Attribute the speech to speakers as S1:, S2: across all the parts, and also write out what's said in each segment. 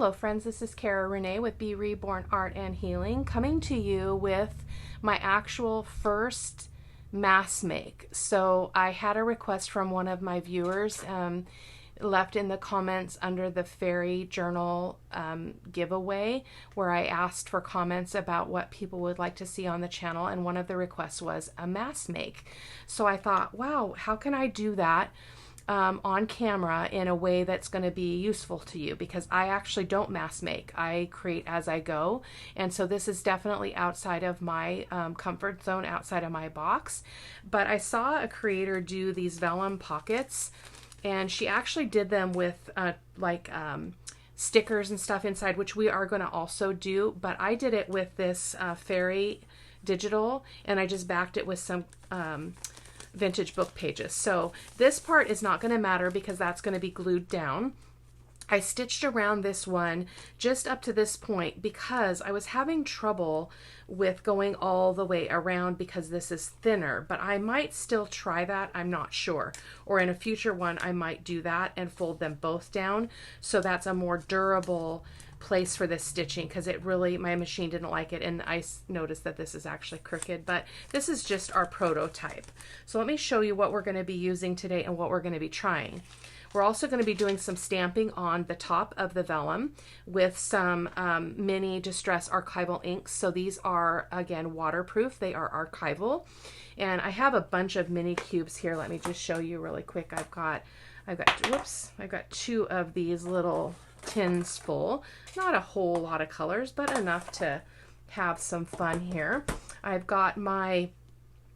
S1: Hello friends, this is Cara-Renee with B.Reborn Art and Healing, coming to you with my actual first mass make. So I had a request from one of my viewers left in the comments under the fairy journal giveaway, where I asked for comments about what people would like to see on the channel, and one of the requests was a mass make. So I thought, wow, how can I do that on camera in a way that's going to be useful to you, because I actually don't mass make. I create as I go, and so this is definitely outside of my comfort zone, outside of my box. But I saw a creator do these vellum pockets, and she actually did them with stickers and stuff inside, which we are going to also do, but I did it with this fairy digital, and I just backed it with some vintage book pages. So this part is not going to matter because that's going to be glued down. I stitched around this one just up to this point because I was having trouble with going all the way around because this is thinner, but I might still try that. I'm not sure. Or in a future one, I might do that and fold them both down. So that's a more durable place for this stitching, because it really, my machine didn't like it, and I noticed that this is actually crooked, but this is just our prototype. So let me show you what we're going to be using today and what we're going to be trying. We're also going to be doing some stamping on the top of the vellum with some mini Distress archival inks. So these are, again, waterproof. They are archival, and I have a bunch of mini cubes here. Let me just show you really quick. I've got two of these little tins full. Not a whole lot of colors, but enough to have some fun here. I've got my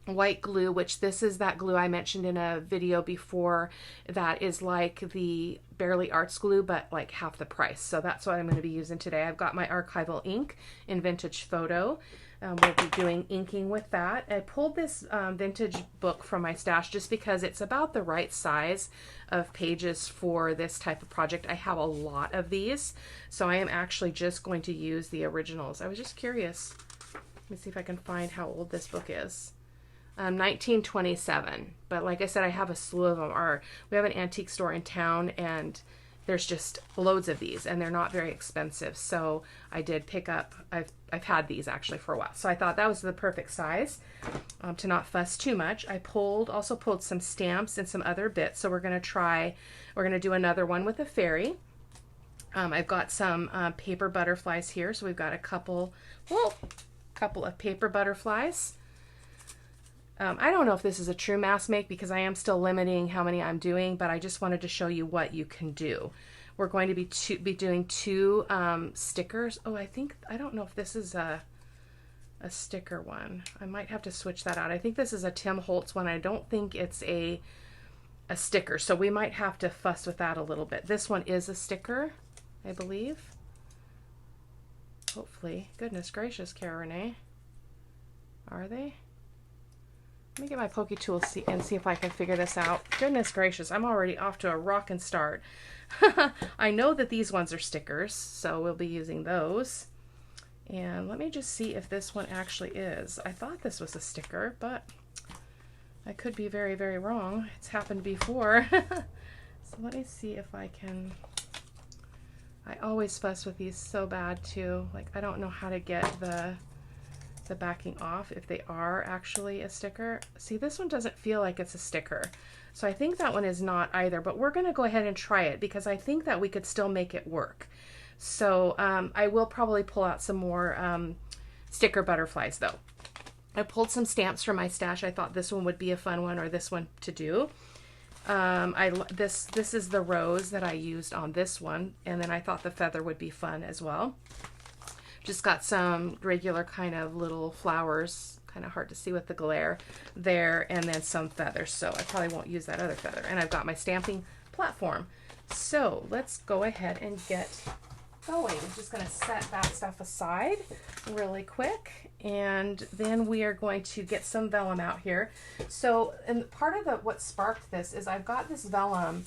S1: white glue, which this is that glue I mentioned in a video before that is like the Barely Arts glue, but like half the price. So that's what I'm going to be using today. I've got my archival ink in Vintage Photo. We'll be doing inking with that. I pulled this vintage book from my stash just because it's about the right size of pages for this type of project. I have a lot of these, so I am actually just going to use the originals. I was just curious. Let me see if I can find how old this book is. 1927, but like I said, I have a slew of them. We have an antique store in town, and there's just loads of these, and they're not very expensive. So I did pick up, I've had these actually for a while. So I thought that was the perfect size to not fuss too much. I also pulled some stamps and some other bits. So we're going to do another one with a fairy. I've got some paper butterflies here. So we've got a couple of paper butterflies. I don't know if this is a true mass make because I am still limiting how many I'm doing, but I just wanted to show you what you can do. We're going to be doing two stickers. Oh, I don't know if this is a sticker one. I might have to switch that out. I think this is a Tim Holtz one. I don't think it's a sticker, so we might have to fuss with that a little bit. This one is a sticker, I believe. Hopefully. Goodness gracious, Cara-Renee. Are they? Let me get my pokey tool and see if I can figure this out. Goodness gracious, I'm already off to a rockin' start. I know that these ones are stickers, so we'll be using those. And let me just see if this one actually is. I thought this was a sticker, but I could be very, very wrong. It's happened before. So let me see if I can... I always fuss with these so bad too. Like, I don't know how to get the backing off if they are actually a sticker. See, this one doesn't feel like it's a sticker. So I think that one is not either, but we're going to go ahead and try it because I think that we could still make it work. So I will probably pull out some more sticker butterflies though. I pulled some stamps from my stash. I thought this one would be a fun one, or this one to do. This is the rose that I used on this one, and then I thought the feather would be fun as well. Just got some regular kind of little flowers, kind of hard to see with the glare there, and then some feathers. So I probably won't use that other feather. And I've got my stamping platform. So let's go ahead and get going. I'm just going to set that stuff aside really quick, and then we are going to get some vellum out here. So, and part of what sparked this is I've got this vellum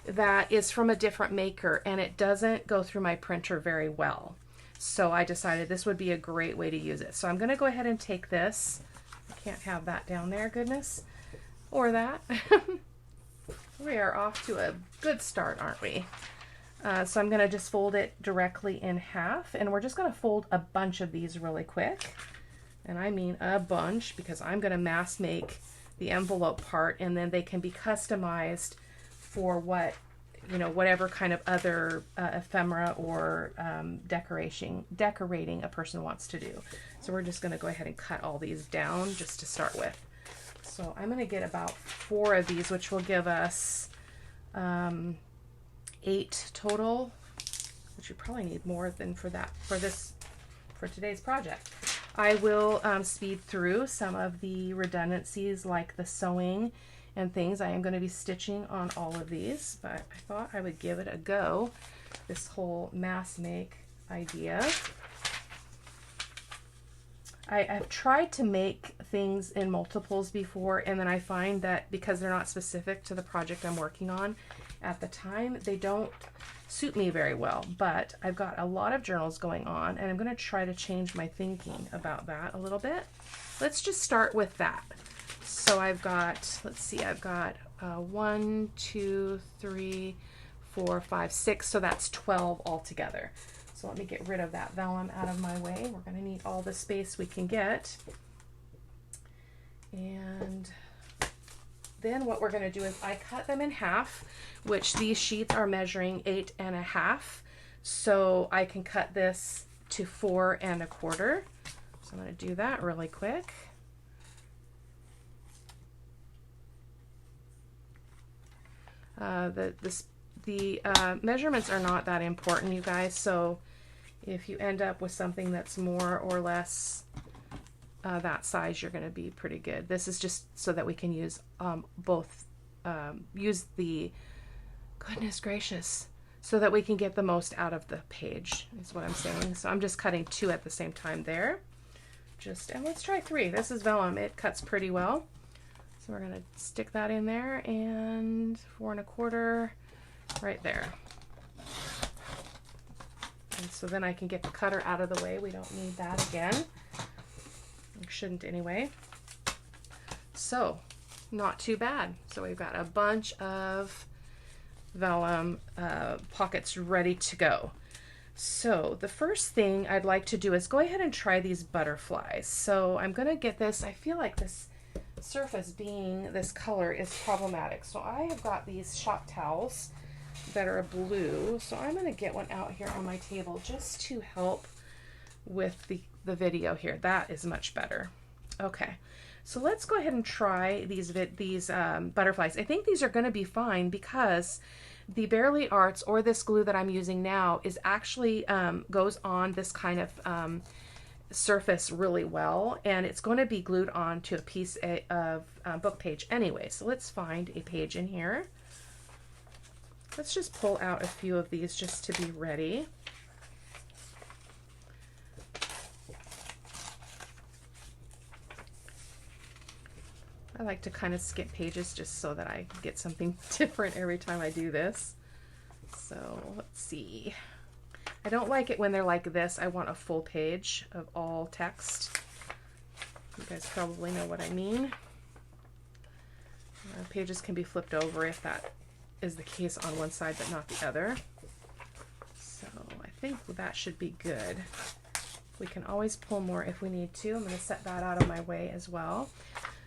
S1: that is from a different maker, and it doesn't go through my printer very well. So I decided this would be a great way to use it. So I'm going to go ahead and take this. I can't have that down there, goodness. Or that. We are off to a good start, aren't we? So I'm going to just fold it directly in half, and we're just going to fold a bunch of these really quick. And I mean a bunch, because I'm going to mass make the envelope part, and then they can be customized for what, you know, whatever kind of other ephemera or decorating a person wants to do. So we're just going to go ahead and cut all these down just to start with. So I'm going to get about 4 of these, which will give us 8 total, which you probably need more than for today's project. I will speed through some of the redundancies like the sewing and things. I am going to be stitching on all of these, but I thought I would give it a go, this whole mass make idea. I've tried to make things in multiples before, and then I find that because they're not specific to the project I'm working on at the time, they don't suit me very well. But I've got a lot of journals going on, and I'm going to try to change my thinking about that a little bit. Let's just start with that. So I've got, let's see, I've got 1, 2, 3, 4, 5, 6, so that's 12 altogether. So let me get rid of that vellum out of my way. We're going to need all the space we can get. And then what we're going to do is I cut them in half, which these sheets are measuring 8.5. So I can cut this to 4.25. So I'm going to do that really quick. The measurements are not that important, you guys, so if you end up with something that's more or less that size, you're going to be pretty good. This is just so that we can use use the, goodness gracious, so that we can get the most out of the page, is what I'm saying. So I'm just cutting 2 at the same time there. And let's try 3. This is vellum. It cuts pretty well. So we're going to stick that in there, and 4.25 right there. And so then I can get the cutter out of the way. We don't need that again. We shouldn't anyway. So not too bad. So we've got a bunch of vellum pockets ready to go. So the first thing I'd like to do is go ahead and try these butterflies. So I'm going to get this. I feel like this surface being this color is problematic. So I have got these shop towels that are blue. So I'm going to get one out here on my table just to help with the video here. That is much better. Okay. So let's go ahead and try these butterflies. I think these are going to be fine because the Barely Arts, or this glue that I'm using now, is actually goes on this kind of surface really well, and it's going to be glued on to a piece of book page anyway. So let's find a page in here. Let's just pull out a few of these just to be ready. I like to kind of skip pages just so that I get something different every time I do this. So let's see. I don't like it when they're like this. I want a full page of all text. You guys probably know what I mean. Pages can be flipped over if that is the case on one side but not the other. So I think that should be good. We can always pull more if we need to. I'm going to set that out of my way as well.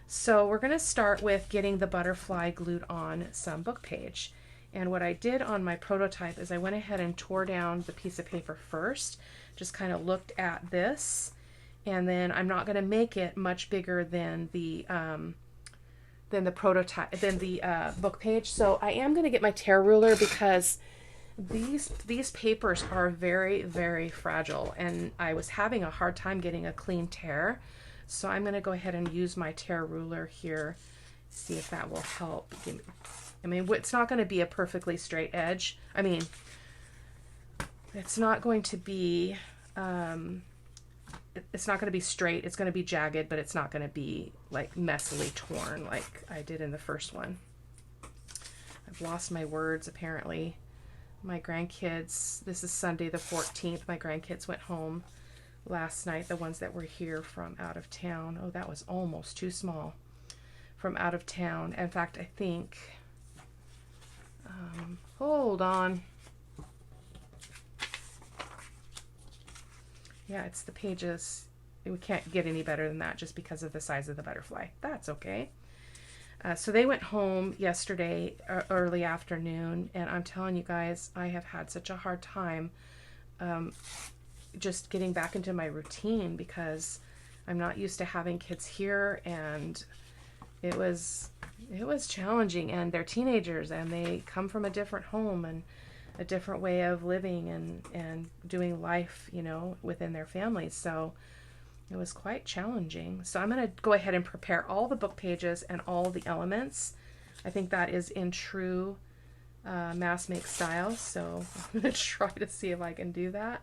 S1: So we're going to start with getting the butterfly glued on some book page. And what I did on my prototype is I went ahead and tore down the piece of paper first, just kind of looked at this, and then I'm not going to make it much bigger than the prototype, than the book page. So I am going to get my tear ruler because these papers are very, very fragile, and I was having a hard time getting a clean tear. So I'm going to go ahead and use my tear ruler here, see if that will help. I mean, it's not going to be a perfectly straight edge. I mean, it's not going to be, it's not going to be straight. It's going to be jagged, but it's not going to be like messily torn like I did in the first one. I've lost my words apparently. My grandkids, this is Sunday the 14th, my grandkids went home last night, the ones that were here from out of town. Oh, that was almost too small. From out of town. In fact, I think, hold on. Yeah, it's the pages. We can't get any better than that just because of the size of the butterfly. That's okay. So they went home yesterday, early afternoon, and I'm telling you guys, I have had such a hard time just getting back into my routine because I'm not used to having kids here, and it was challenging. And they're teenagers, and they come from a different home and a different way of living and doing life, you know, within their families. So it was quite challenging. So I'm going to go ahead and prepare all the book pages and all the elements. I think that is in true mass make style. So I'm going to try to see if I can do that.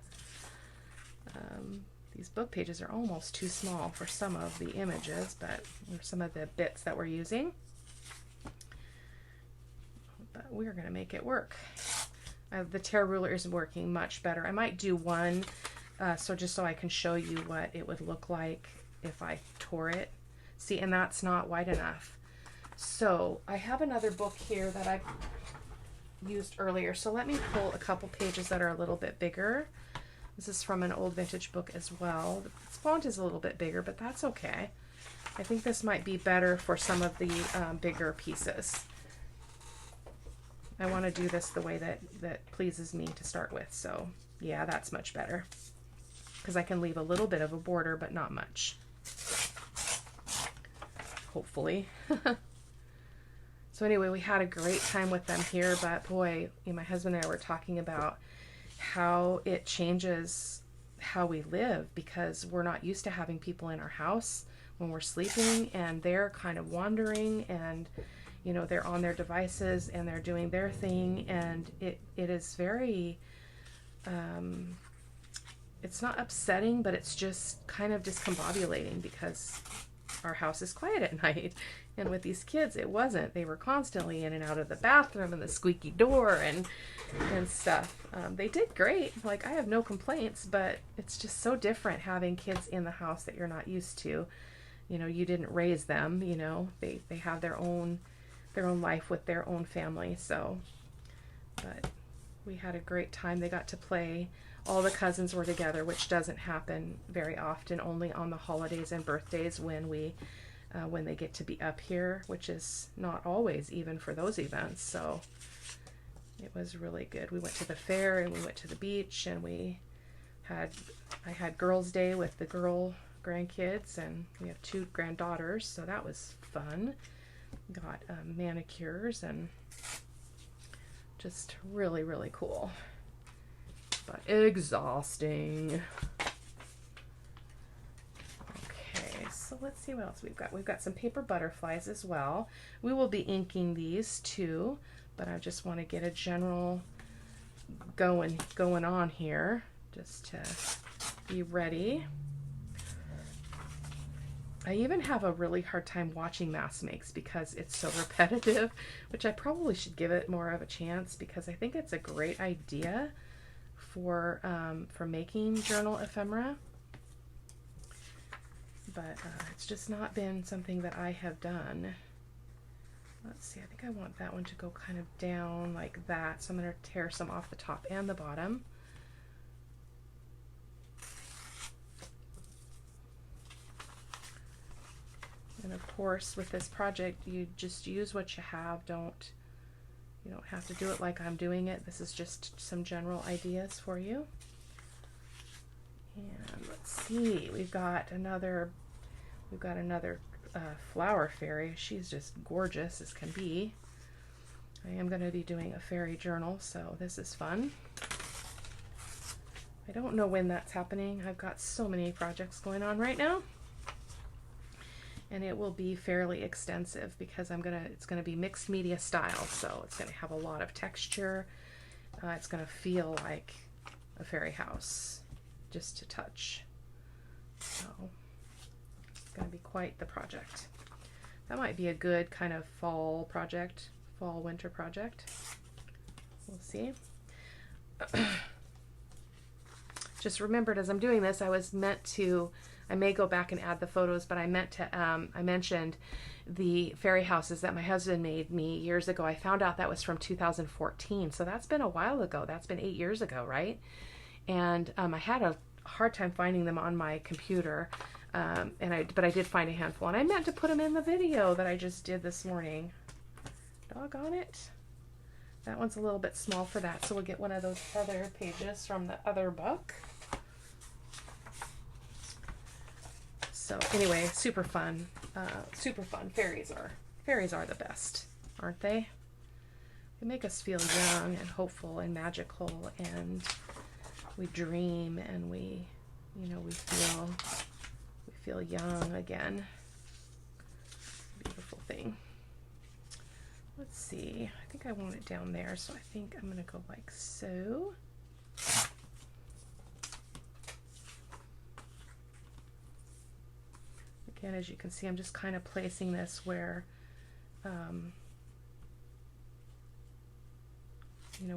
S1: These book pages are almost too small for some of the images, but some of the bits that we're using. But we're going to make it work. The tear ruler is working much better. I might do one just so I can show you what it would look like if I tore it. See, and that's not wide enough. So I have another book here that I used earlier. So let me pull a couple pages that are a little bit bigger. This is from an old vintage book as well. The font is a little bit bigger, but that's okay. I think this might be better for some of the bigger pieces. I want to do this the way that pleases me to start with. So yeah, that's much better because I can leave a little bit of a border, but not much. Hopefully. So anyway, we had a great time with them here, but boy, my husband and I were talking about how it changes how we live because we're not used to having people in our house when we're sleeping, and they're kind of wandering, and you know, they're on their devices and they're doing their thing, and it is very it's not upsetting, but it's just kind of discombobulating because our house is quiet at night. And with these kids, it wasn't. They were constantly in and out of the bathroom and the squeaky door and stuff. They did great. Like, I have no complaints, but it's just so different having kids in the house that you're not used to. You know, you didn't raise them, you know. They have their own life with their own family. So, but we had a great time. They got to play. All the cousins were together, which doesn't happen very often, only on the holidays and birthdays when they get to be up here, which is not always even for those events. So it was really good. We went to the fair and we went to the beach, and I had girls' day with the girl grandkids, and we have 2 granddaughters, so that was fun. Got manicures and just really, really cool, but exhausting. So let's see what else we've got. We've got some paper butterflies as well. We will be inking these too, but I just want to get a general going on here just to be ready. I even have a really hard time watching mass makes because it's so repetitive, which I probably should give it more of a chance because I think it's a great idea for making journal ephemera. But it's just not been something that I have done. Let's see, I think I want that one to go kind of down like that. So I'm going to tear some off the top and the bottom. And of course, with this project, you just use what you have. You don't have to do it like I'm doing it. This is just some general ideas for you. And let's see, we've got another flower fairy. She's just gorgeous as can be. I am going to be doing a fairy journal, so this is fun. I don't know when that's happening. I've got so many projects going on right now. And it will be fairly extensive because it's gonna be mixed media style, so it's gonna have a lot of texture. It's gonna feel like a fairy house, just to touch. So it's gonna be quite the project. That might be a good kind of fall winter project. We'll see. Just remembered as I'm doing this, I may go back and add the photos, but I mentioned the fairy houses that my husband made me years ago. I found out that was from 2014, so that's been a while ago. That's been 8 years ago, right? And I had a hard time finding them on my computer. But I did find a handful, and I meant to put them in the video that I just did this morning. Doggone it. That one's a little bit small for that, so we'll get one of those other pages from the other book. So anyway, super fun. Super fun. Fairies are the best, aren't they? They make us feel young and hopeful and magical, and we dream, and we feel young again. Beautiful thing. Let's see. I think I want it down there, so I think I'm going to go like so. Again, as you can see, I'm just kind of placing this where,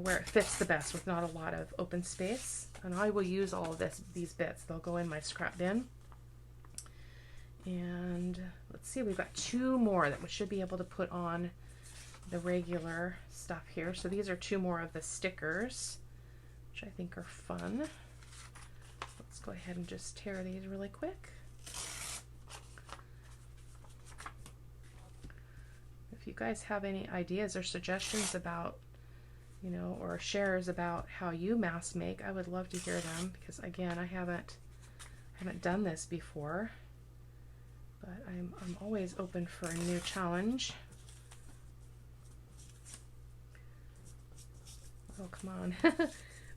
S1: where it fits the best with not a lot of open space. And I will use all of these bits. They'll go in my scrap bin. And let's see, we've got 2 more that we should be able to put on the regular stuff here. So these are 2 more of the stickers, which I think are fun. Let's go ahead and just tear these really quick. If you guys have any ideas or suggestions about, or shares about how you mask make, I would love to hear them, because again, I haven't done this before. But I'm always open for a new challenge. Oh, come on.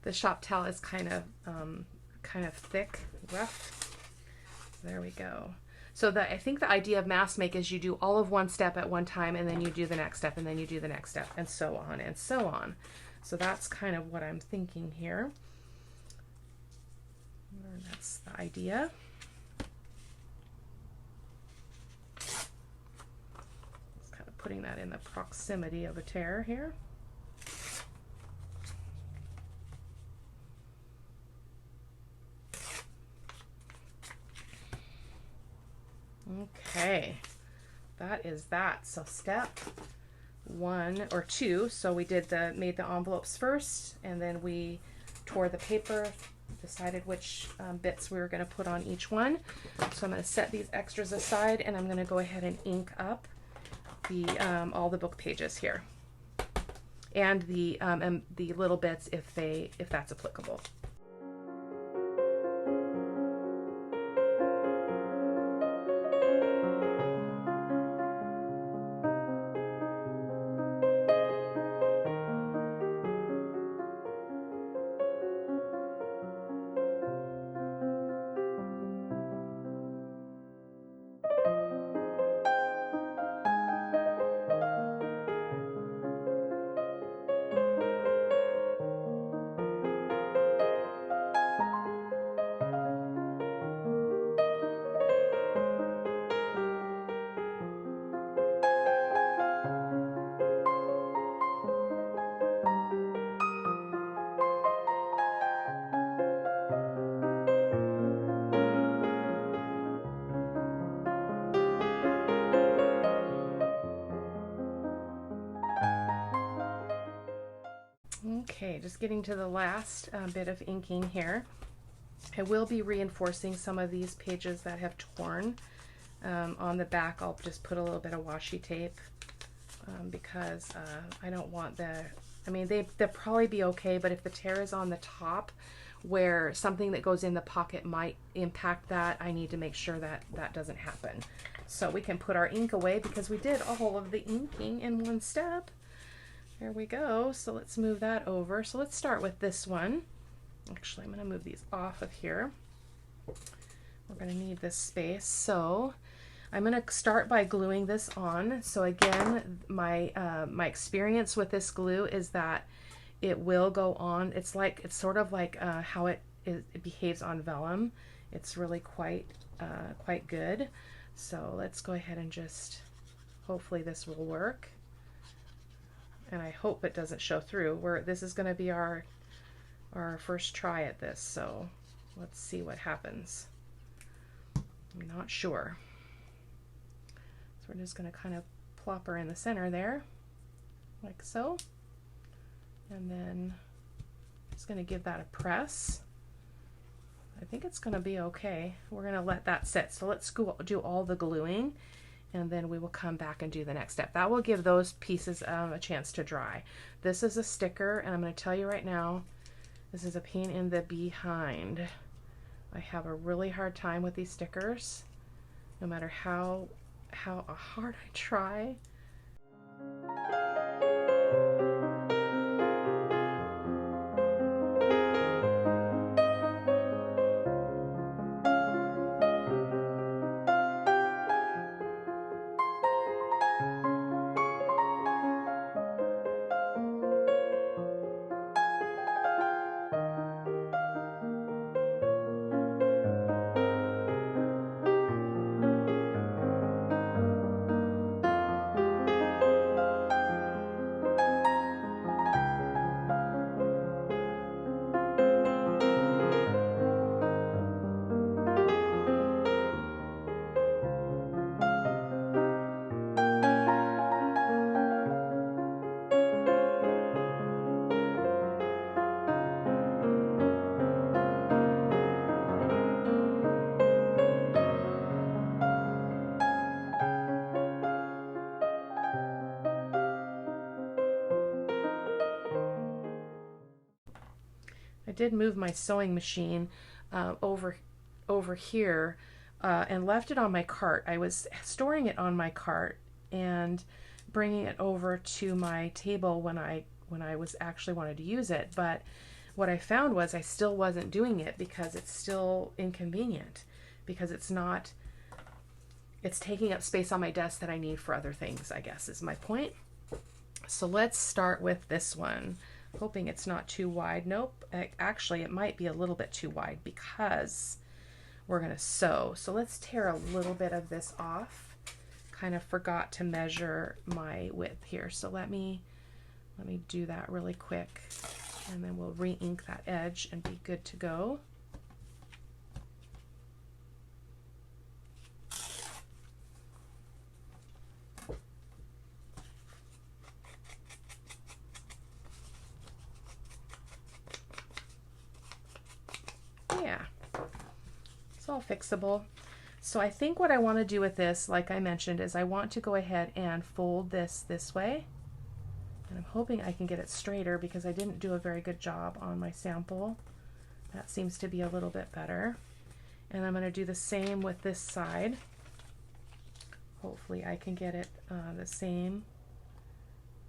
S1: The shop towel is kind of thick, rough. There we go. So I think the idea of mask make is you do all of one step at one time, and then you do the next step, and then you do the next step, and so on and so on. So that's kind of what I'm thinking here. And that's the idea. Putting that in the proximity of a tear here. Okay, that is that. So step 1 or 2. So we made the envelopes first, and then we tore the paper, decided which bits we were going to put on each one. So I'm going to set these extras aside, and I'm going to go ahead and ink up all the book pages here, and the little bits if that's applicable. Okay, just getting to the last bit of inking here. I will be reinforcing some of these pages that have torn. On the back, I'll just put a little bit of washi tape because I don't want they'll probably be okay, but if the tear is on the top where something that goes in the pocket might impact that, I need to make sure that that doesn't happen. So we can put our ink away because we did all of the inking in one step. There we go. So let's move that over. So let's start with this one. Actually, I'm going to move these off of here. We're going to need this space. So I'm going to start by gluing this on. So again, my experience with this glue is that it will go on. It's sort of like how it behaves on vellum. It's really quite good. So let's go ahead and just, hopefully this will work. And I hope it doesn't show through. This is going to be our first try at this, so let's see what happens. I'm not sure. So we're just going to kind of plop her in the center there, like so. And then just going to give that a press. I think it's going to be okay. We're going to let that sit. So let's go do all the gluing, and then we will come back and do the next step. That will give those pieces a chance to dry. This is a sticker, and I'm going to tell you right now, this is a pain in the behind. I have a really hard time with these stickers, no matter how hard I try. I did move my sewing machine over here and left it on my cart. I was storing it on my cart and bringing it over to my table when I was actually wanted to use it. But what I found was I still wasn't doing it because it's still inconvenient, because it's taking up space on my desk that I need for other things, I guess is my point. So let's start with this one. Hoping it's not too wide. Nope, actually it might be a little bit too wide because we're going to sew. So let's tear a little bit of this off. Kind of forgot to measure my width here. So let me do that really quick, and then we'll re-ink that edge and be good to go. Yeah, it's all fixable. So I think what I want to do with this, like I mentioned, is I want to go ahead and fold this way. And I'm hoping I can get it straighter because I didn't do a very good job on my sample. That seems to be a little bit better. And I'm going to do the same with this side. Hopefully I can get it the same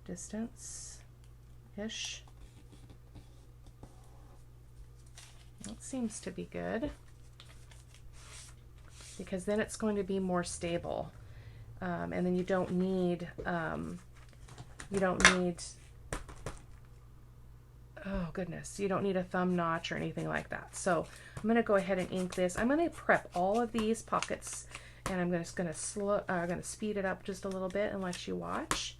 S1: distance-ish. That seems to be good, because then it's going to be more stable, and then you don't need oh goodness, you don't need a thumb notch or anything like that. So I'm going to go ahead and ink this. I'm going to prep all of these pockets, and I'm just going to speed it up just a little bit and let you watch.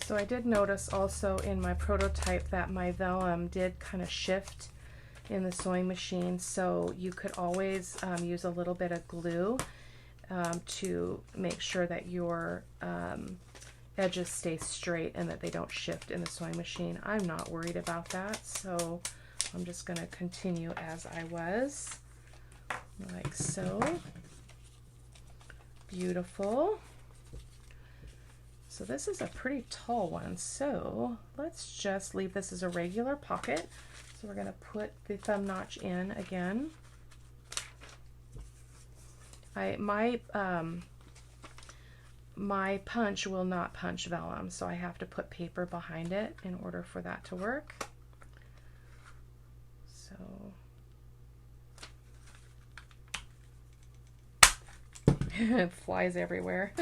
S1: So I did notice also in my prototype that my vellum did kind of shift in the sewing machine, so you could always use a little bit of glue to make sure that your edges stay straight and that they don't shift in the sewing machine. I'm not worried about that, so I'm just going to continue as I was, like so. Beautiful. So this is a pretty tall one, so let's just leave this as a regular pocket. So we're going to put the thumb notch in again. My punch will not punch vellum, so I have to put paper behind it in order for that to work. So it flies everywhere.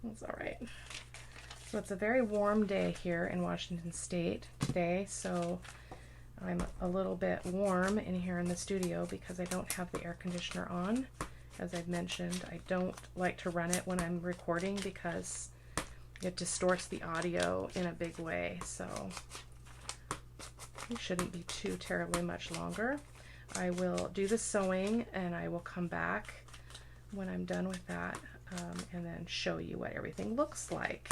S1: That's all right. So it's a very warm day here in Washington State today, so I'm a little bit warm in here in the studio because I don't have the air conditioner on. As I've mentioned, I don't like to run it when I'm recording because it distorts the audio in a big way, so it shouldn't be too terribly much longer. I will do the sewing and I will come back when I'm done with that and then show you what everything looks like.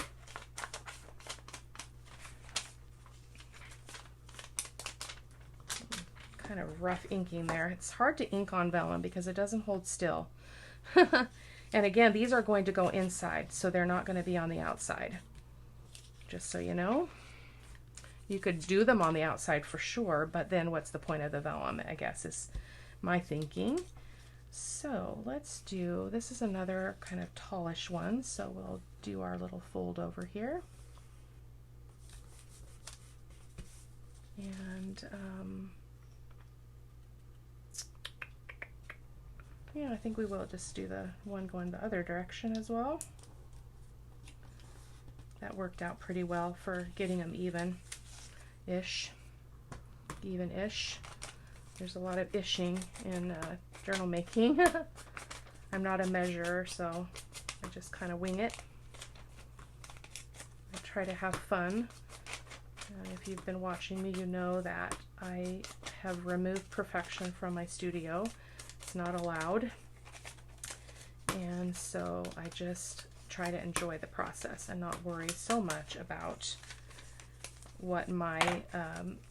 S1: Kind of rough inking there. It's hard to ink on vellum because it doesn't hold still. And again, these are going to go inside, so they're not going to be on the outside. Just so you know. You could do them on the outside for sure, but then what's the point of the vellum, I guess, is my thinking. So let's do, this is another kind of tallish one, so we'll do our little fold over here. And yeah, I think we will just do the one going the other direction as well. That worked out pretty well for getting them even-ish. Even-ish. There's a lot of ishing in journal making. I'm not a measurer, so I just kind of wing it. I try to have fun. If you've been watching me, you know that I have removed perfection from my studio. It's not allowed. And so I just try to enjoy the process and not worry so much about what my,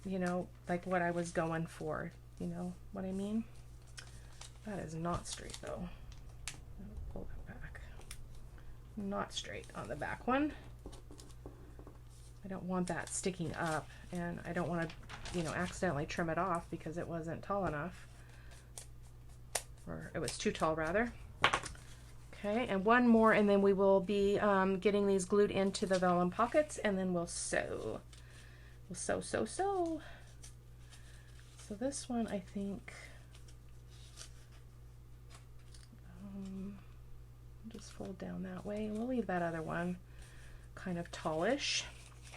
S1: you know, like what I was going for. You know what I mean? That is not straight though. I'll pull that back. Not straight on the back one. I don't want that sticking up, and I don't want to, you know, accidentally trim it off because it wasn't tall enough. Or it was too tall rather. Okay, and one more and then we will be getting these glued into the vellum pockets, and then we'll sew. We'll sew, sew, sew. So this one, I think, just fold down that way, and we'll leave that other one kind of tallish,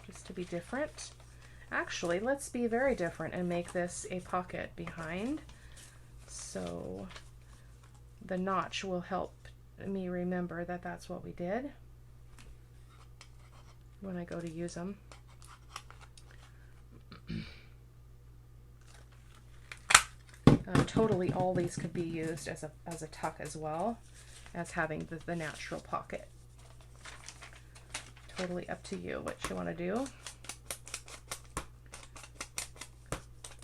S1: just to be different. Actually, let's be very different and make this a pocket behind. So the notch will help me remember that that's what we did when I go to use them. Totally all these could be used as a tuck as well as having the natural pocket. Totally up to you what you want to do.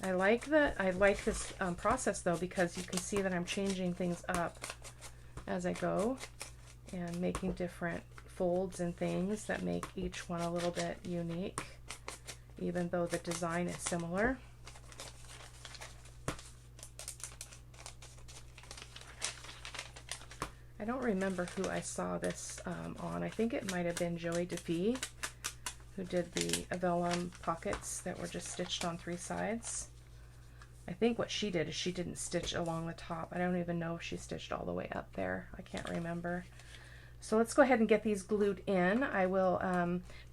S1: I like this process though, because you can see that I'm changing things up as I go and making different folds and things that make each one a little bit unique, even though the design is similar. I don't remember who I saw this on. I think it might have been Joey DeFee, who did the vellum pockets that were just stitched on 3 sides. I think what she did is she didn't stitch along the top. I don't even know if she stitched all the way up there. I can't remember. So let's go ahead and get these glued in. I will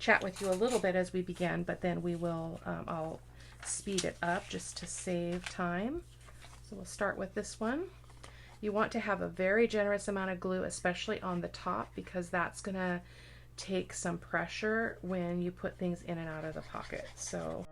S1: chat with you a little bit as we begin, but then we will, I'll speed it up just to save time. So we'll start with this one. You want to have a very generous amount of glue, especially on the top, because that's going to take some pressure when you put things in and out of the pocket. So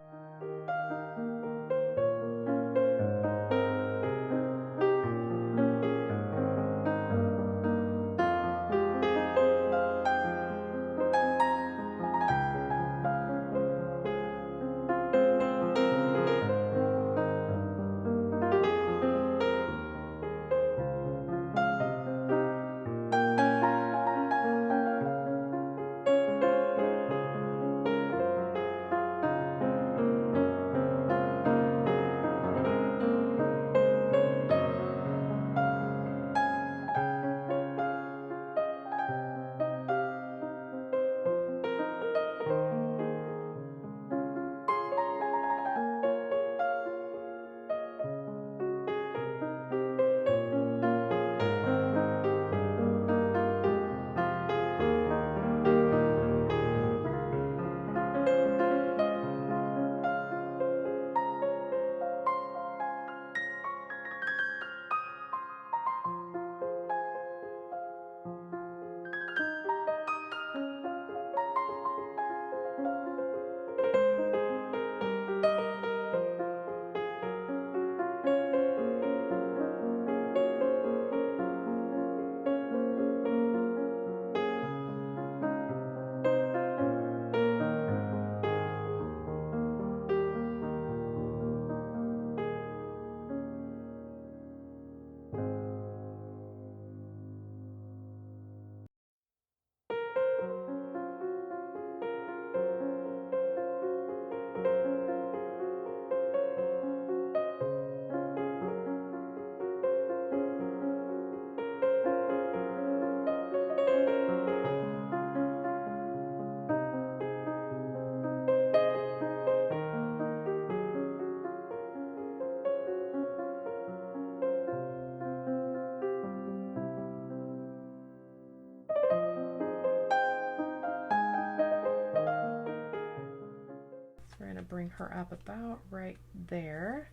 S1: bring her up about right there.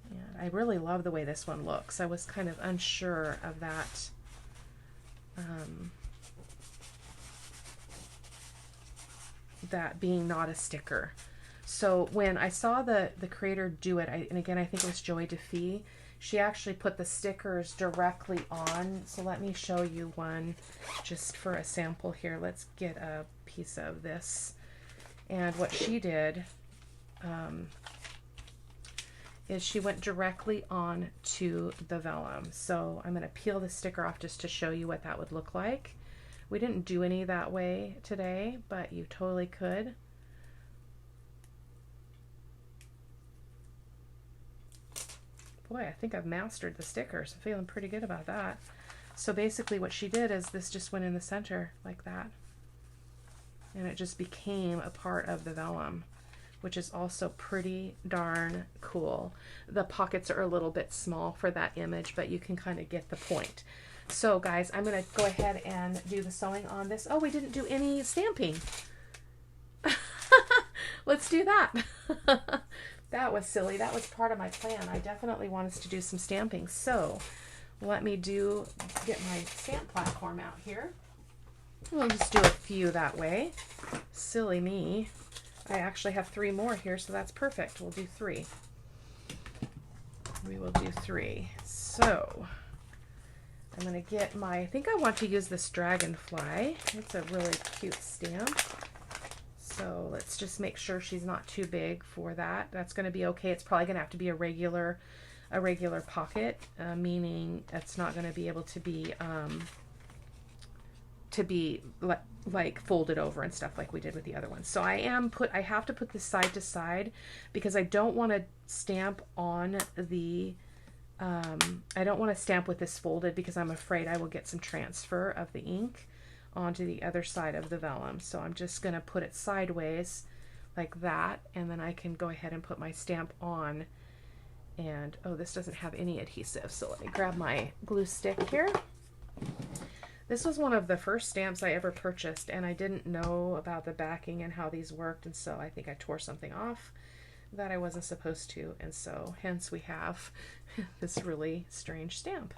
S1: And I really love the way this one looks. I was kind of unsure of that. That being not a sticker. So when I saw the creator do it, and again, I think it was Joy DeFee, she actually put the stickers directly on. So let me show you one just for a sample here. Let's get a piece of this. And what she did is she went directly on to the vellum. So I'm going to peel the sticker off just to show you what that would look like. We didn't do any that way today, but you totally could. Boy, I think I've mastered the stickers. I'm feeling pretty good about that. So basically what she did is this just went in the center like that. And it just became a part of the vellum, which is also pretty darn cool. The pockets are a little bit small for that image, but you can kind of get the point. So guys, I'm going to go ahead and do the sewing on this. Oh, we didn't do any stamping. Let's do that. That was silly. That was part of my plan. I definitely want us to do some stamping. So let me get my stamp platform out here. We'll just do a few that way. Silly me. I actually have 3 more here, so that's perfect. We'll do 3. We will do 3. So I'm going to get I think I want to use this dragonfly. It's a really cute stamp. So let's just make sure she's not too big for that. That's going to be okay. It's probably going to have to be a regular pocket, meaning it's not going to be able to be like folded over and stuff like we did with the other ones. So I have to put this side to side because I don't want to stamp on the I don't want to stamp with this folded because I'm afraid I will get some transfer of the ink onto the other side of the vellum. So I'm just going to put it sideways like that, and then I can go ahead and put my stamp on. And oh, this doesn't have any adhesive, so let me grab my glue stick here. This was one of the first stamps I ever purchased, and I didn't know about the backing and how these worked, and so I think I tore something off that I wasn't supposed to, and so hence we have this really strange stamp.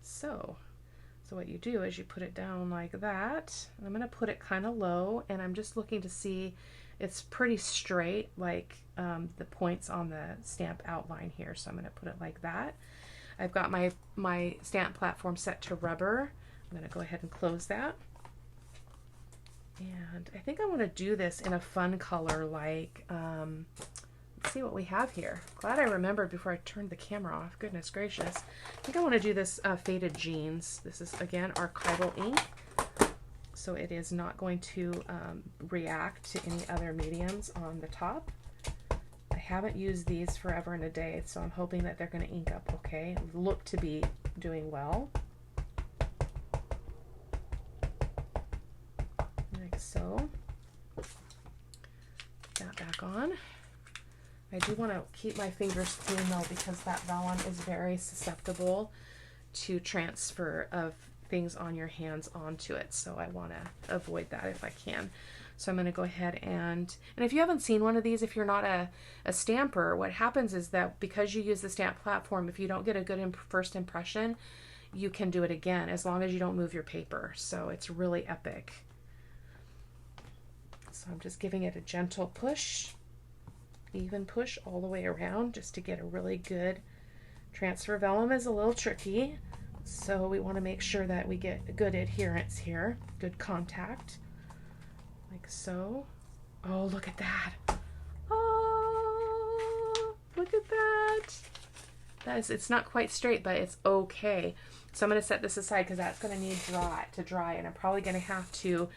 S1: So what you do is you put it down like that. And I'm going to put it kind of low, and I'm just looking to see it's pretty straight, like the points on the stamp outline here. So I'm going to put it like that. I've got my stamp platform set to rubber. I'm going to go ahead and close that. And I think I want to do this in a fun color, like, let's see what we have here. Glad I remembered before I turned the camera off. Goodness gracious. I think I want to do this Faded Jeans. This is, again, archival ink. So it is not going to react to any other mediums on the top. I haven't used these forever and a day, so I'm hoping that they're going to ink up okay. Look to be doing well. Like so. Put that back on. I do want to keep my fingers clean though, because that vellum is very susceptible to transfer of things on your hands onto it. So I want to avoid that if I can. So I'm going to go ahead and if you haven't seen one of these, if you're not a stamper, what happens is that because you use the stamp platform, if you don't get a good first impression, you can do it again as long as you don't move your paper. So it's really epic. So I'm just giving it a gentle push. Even push all the way around just to get a really good transfer. Vellum is a little tricky, so we want to make sure that we get good adherence here, good contact, like so. Oh, look at that. Oh, look at that. It's not quite straight, but it's okay. So I'm going to set this aside because that's going to need to dry, and I'm probably going to have to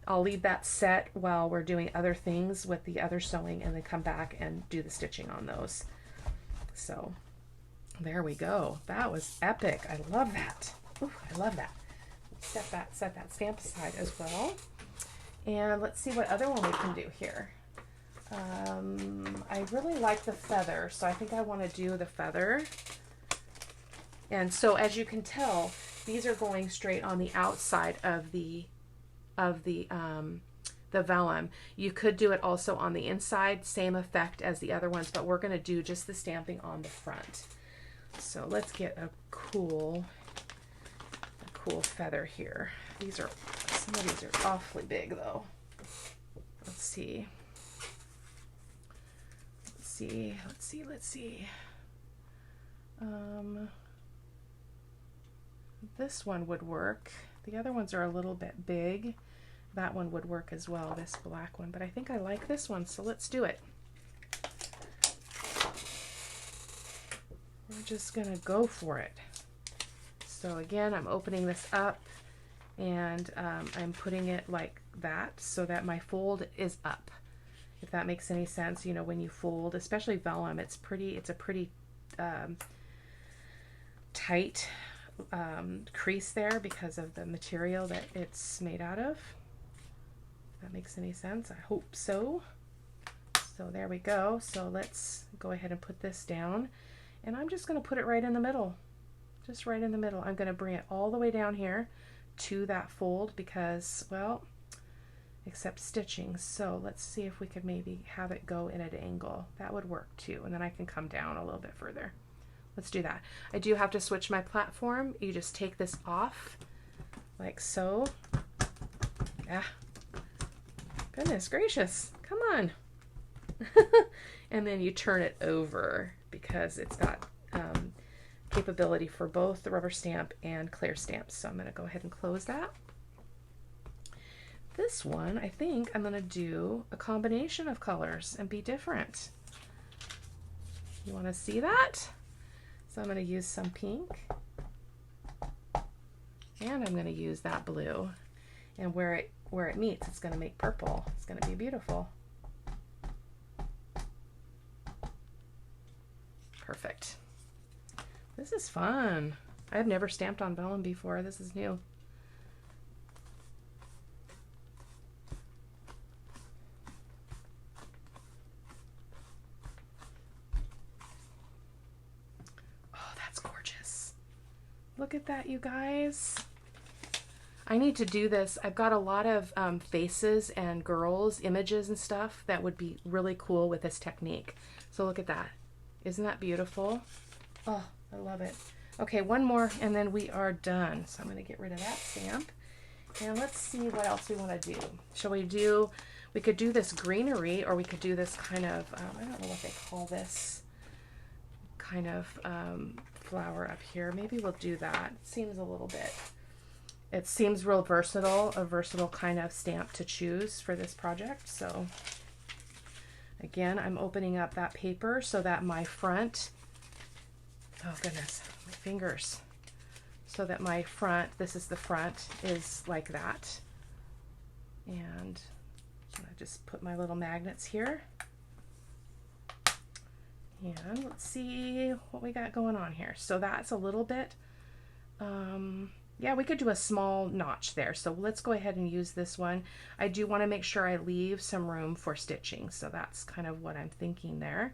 S1: I'll leave that set while we're doing other things with the other sewing, and then come back and do the stitching on those. So there we go. That was epic. I love that. Ooh, I love that. Set that stamp aside as well. And let's see what other one we can do here. I really like the feather, so I think I want to do the feather. And so as you can tell, these are going straight on the outside of the the vellum. You could do it also on the inside, same effect as the other ones, but we're going to do just the stamping on the front. So let's get a cool feather here. Some of these are awfully big though. Let's see. This one would work. The other ones are a little bit big. That one would work as well, this black one, but I think I like this one, so let's do it. We're just gonna go for it. So again, I'm opening this up and I'm putting it like that so that my fold is up. If that makes any sense, you know, when you fold, especially vellum, it's a pretty tight crease there because of the material that it's made out of. If that makes any sense, I hope so. So there we go. So let's go ahead and put this down, and I'm just going to put it right in the middle, just right in the middle. I'm going to bring it all the way down here to that fold because, well, except stitching. So let's see if we could maybe have it go in at an angle. That would work too, and then I can come down a little bit further. Let's do that. I do have to switch my platform. You just take this off like so. Ah, goodness gracious, come on. And then you turn it over because it's got capability for both the rubber stamp and clear stamps. So I'm going to go ahead and close that. This one, I think I'm going to do a combination of colors and be different. You want to see that? So I'm going to use some pink, and I'm going to use that blue, and where it meets, it's going to make purple. It's going to be beautiful. Perfect. This is fun. I've never stamped on vellum before. This is new. Look at that, you guys. I need to do this. I've got a lot of faces and girls, images and stuff that would be really cool with this technique. So look at that. Isn't that beautiful? Oh, I love it. Okay, one more and then we are done. So I'm going to get rid of that stamp. And let's see what else we want to do. Shall we could do this greenery, or we could do this kind of, I don't know what they call this, kind of flower up here. Maybe we'll do that. It seems real versatile, a versatile kind of stamp to choose for this project. So again, I'm opening up that paper so that my front, oh goodness, my fingers, so that my front, this is the front, is like that. And I just put my little magnets here. And let's see what we got going on here. So that's a little bit, yeah, we could do a small notch there. So let's go ahead and use this one. I do want to make sure I leave some room for stitching. So that's kind of what I'm thinking there.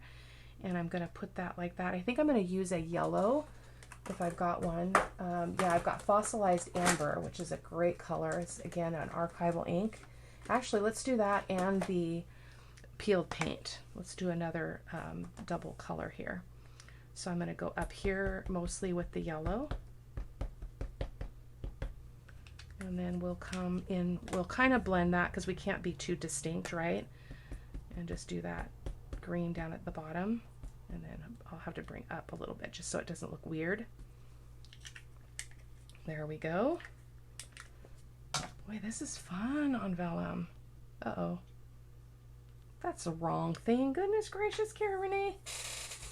S1: And I'm going to put that like that. I think I'm going to use a yellow if I've got one. Yeah, I've got fossilized amber, which is a great color. It's again an archival ink. Actually, let's do that and the peeled paint. Let's do another double color here. So I'm going to go up here mostly with the yellow, and then we'll come in, we'll kind of blend that because we can't be too distinct, right? And just do that green down at the bottom, and then I'll have to bring up a little bit just so it doesn't look weird. There we go. Boy, this is fun on vellum. Uh-oh. That's the wrong thing. Goodness gracious, Cara-Renee.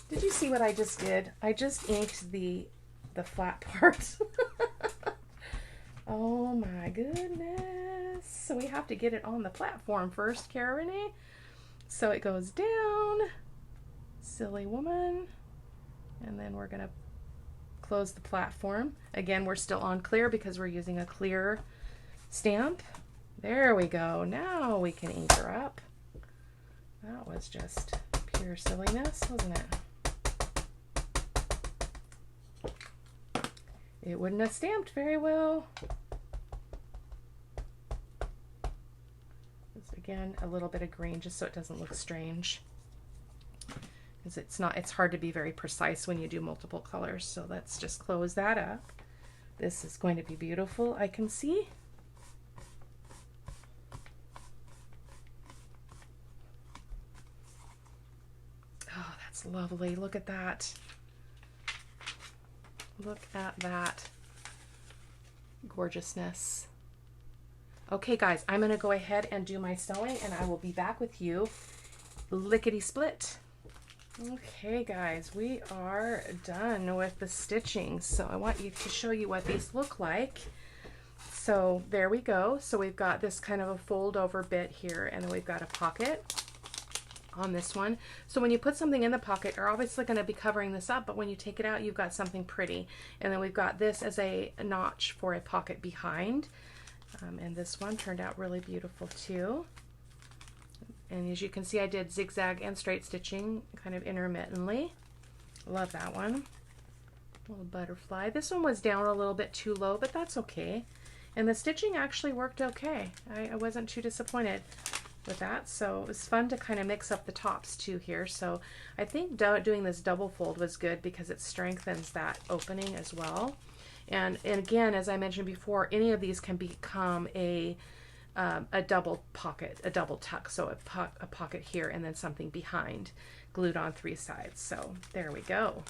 S1: Did you see what I just did? I just inked the flat part. Oh my goodness. So we have to get it on the platform first, Cara-Renee. So it goes down. Silly woman. And then we're going to close the platform. Again, we're still on clear because we're using a clear stamp. There we go. Now we can ink her up. That was just pure silliness, wasn't it? It wouldn't have stamped very well. again, a little bit of green just so it doesn't look strange. Because it's hard to be very precise when you do multiple colors. So let's just close that up. This is going to be beautiful, I can see. Oh, that's lovely. Look at that. Look at that gorgeousness. Okay, guys, I'm going to go ahead and do my sewing, and I will be back with you lickety-split. Okay, guys, we are done with the stitching. So I want you to show you what these look like. So there we go. So we've got this kind of a fold over bit here, and then we've got a pocket on this one. So when you put something in the pocket, you're obviously going to be covering this up, but when you take it out, you've got something pretty. And then we've got this as a notch for a pocket behind. And this one turned out really beautiful too. And as you can see, I did zigzag and straight stitching kind of intermittently. Love that one. Little butterfly. This one was down a little bit too low, but that's okay. And the stitching actually worked okay. I wasn't too disappointed with that. So it was fun to kind of mix up the tops too here. So I think doing this double fold was good because it strengthens that opening as well. And again, as I mentioned before, any of these can become a double pocket, a double tuck. So a pocket here and then something behind, glued on 3 sides. So there we go.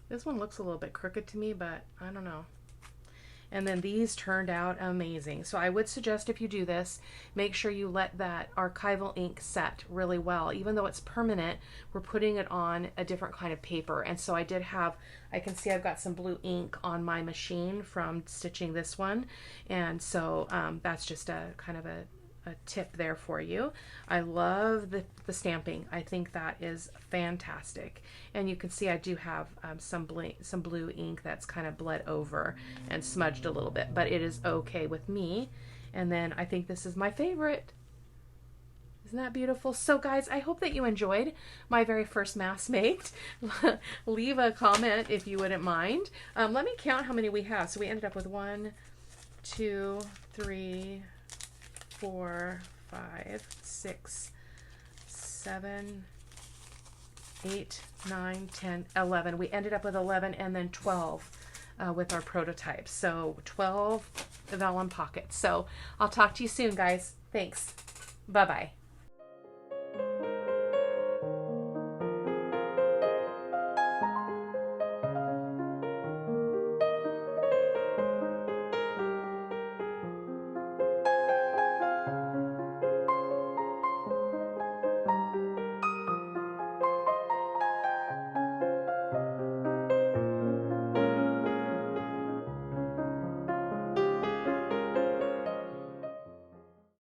S1: This one looks a little bit crooked to me, but I don't know. And then these turned out amazing. So I would suggest if you do this, make sure you let that archival ink set really well. Even though it's permanent, we're putting it on a different kind of paper. And so I can see I've got some blue ink on my machine from stitching this one. And so that's just a kind of a tip there for you. I love the stamping. I think that is fantastic. And you can see I do have some blue ink that's kind of bled over and smudged a little bit, but it is okay with me. And then I think this is my favorite. Isn't that beautiful? So guys, I hope that you enjoyed my very first mass make. Leave a comment if you wouldn't mind. Let me count how many we have. So we ended up with 1, 2, 3, 4, 5, 6, 7, 8, 9, 10, 11. We ended up with 11 and then 12 with our prototype. So 12 vellum pockets. So I'll talk to you soon, guys. Thanks. Bye-bye.